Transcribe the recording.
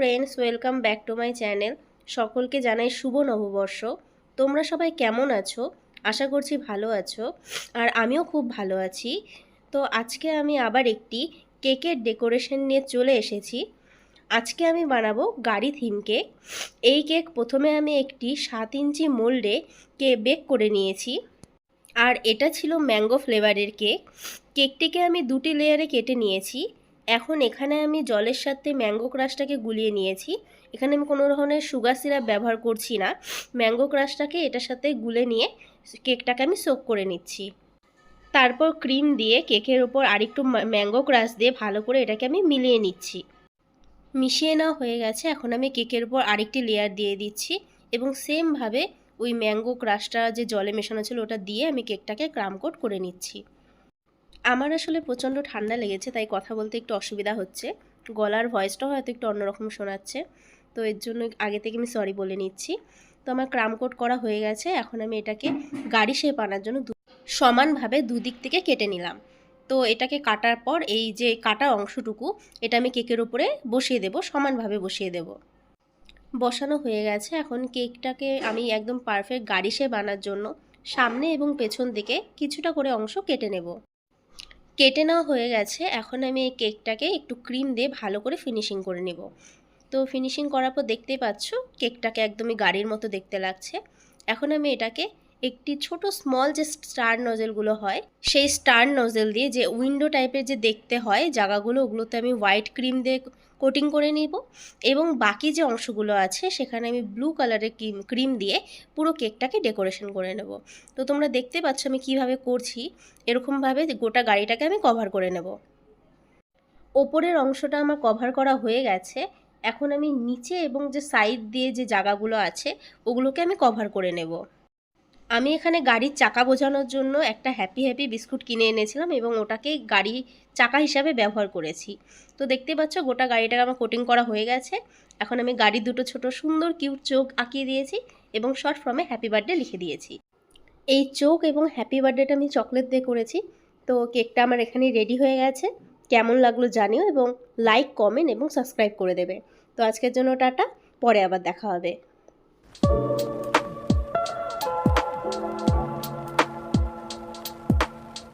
Friends, welcome back to my channel. সকলকে জানাই শুভ নববর্ষ। তোমরা সবাই কেমন আছো? আশা করছি ভালো আছো, আর আমিও খুব ভালো আছি। তো আজকে আমি আবার একটি কেকের ডেকোরেশন নিয়ে চলে এসেছি। আজকে আমি বানাবো গাড়ি থিম কেক। এই কেক প্রথমে আমি একটি 7 ইঞ্চি মোল্ডে বেক করে নিয়েছি, আর এটা ছিল ম্যাঙ্গো ফ্লেভারের কেক। কেকটিকে আমি দুটি লেয়ারে কেটে নিয়েছি। এখন এখানে আমি জলের সাথে ম্যাঙ্গো ক্রাশটাকে গুলিয়ে নিয়েছি। এখানে আমি কোনো ধরনের সুগার সিরাপ ব্যবহার করছি না। ম্যাঙ্গো ক্রাশটাকে এটার সাথে গুলে নিয়ে কেকটাকে আমি সোক করে নিচ্ছি। তারপর ক্রিম দিয়ে কেকের ওপর আরেকটু ম্যাঙ্গো ক্রাশ দিয়ে ভালো করে এটাকে আমি মিলিয়ে নিচ্ছি। মিশিয়ে নেওয়া হয়ে গেছে। এখন আমি কেকের উপর আরেকটি লেয়ার দিয়ে দিচ্ছি এবং সেমভাবে ওই ম্যাঙ্গো ক্রাশটা যে জলে মেশানো ছিল ওটা দিয়ে আমি কেকটাকে ক্রাম কোট করে নিচ্ছি। আমার আসলে প্রচণ্ড ঠান্ডা লেগেছে, তাই কথা বলতে একটু অসুবিধা হচ্ছে। গলার ভয়েসটাও হয়তো একটু অন্যরকম শোনাচ্ছে, তো এর জন্য আগে থেকে আমি সরি বলে নিচ্ছি। তো আমার ক্রাম কোট করা হয়ে গেছে। এখন আমি এটাকে গাড়ি শেপ আনার জন্য সমানভাবে দুদিক থেকে কেটে নিলাম। তো এটাকে কাটার পর এই যে কাটা অংশটুকু এটা আমি কেকের উপরে বসিয়ে দেব, সমানভাবে বসিয়ে দেব। বসানো হয়ে গেছে। এখন কেকটাকে আমি একদম পারফেক্ট গাড়ি শেপ আনার জন্য সামনে এবং পেছন দিকে কিছুটা করে অংশ কেটে নেব। কেটে নেওয়া হয়ে গেছে। এখন আমি এই কেকটাকে একটু ক্রিম দিয়ে ভালো করে ফিনিশিং করে নেব। তো ফিনিশিং করার পর দেখতেই পাচ্ছ কেকটাকে একদমই গাড়ির মতো দেখতে লাগছে। এখন আমি এটাকে একটি ছোট স্মল যে স্টার নজেলগুলো হয় সেই স্টার নজেল দিয়ে, যে উইন্ডো টাইপের যে দেখতে হয় জায়গাগুলো, ওগুলোতে আমি হোয়াইট ক্রিম দিয়ে কোটিং করে নিব এবং বাকি যে অংশগুলো আছে সেখানে আমি ব্লু কালারের ক্রিম দিয়ে পুরো কেকটাকে ডেকোরেশন করে নেব। তো তোমরা দেখতে পাচ্ছ আমি কিভাবে করছি। এরকমভাবে গোটা গাড়িটাকে আমি কভার করে নেব। ওপরের অংশটা আমার কভার করা হয়ে গেছে। এখন আমি নিচে এবং যে সাইড দিয়ে যে জায়গাগুলো আছে ওগুলোকে আমি কভার করে নেব। আমি এখানে গাড়ির চাকা বোঝানোর জন্য একটা হ্যাপি হ্যাপি বিস্কুট কিনে এনেছিলাম এবং ওটাকে গাড়ির চাকা হিসাবে ব্যবহার করেছি। তো দেখতে পাচ্ছ গোটা গাড়িটাকে আমার কোটিং করা হয়ে গেছে। এখন আমি গাড়ির দুটো ছোট সুন্দর কিউট চোখ আঁকিয়ে দিয়েছি এবং শর্ট ফর্মে হ্যাপি বার্থডে লিখে দিয়েছি। এই চোখ এবং হ্যাপি বার্থডেটা আমি চকলেট দিয়ে করেছি। তো কেকটা আমার এখানেই রেডি হয়ে গেছে। কেমন লাগলো জানিও এবং লাইক, কমেন্ট এবং সাবস্ক্রাইব করে দেবে। তো আজকের জন্য টাটা, পরে আবার দেখা হবে।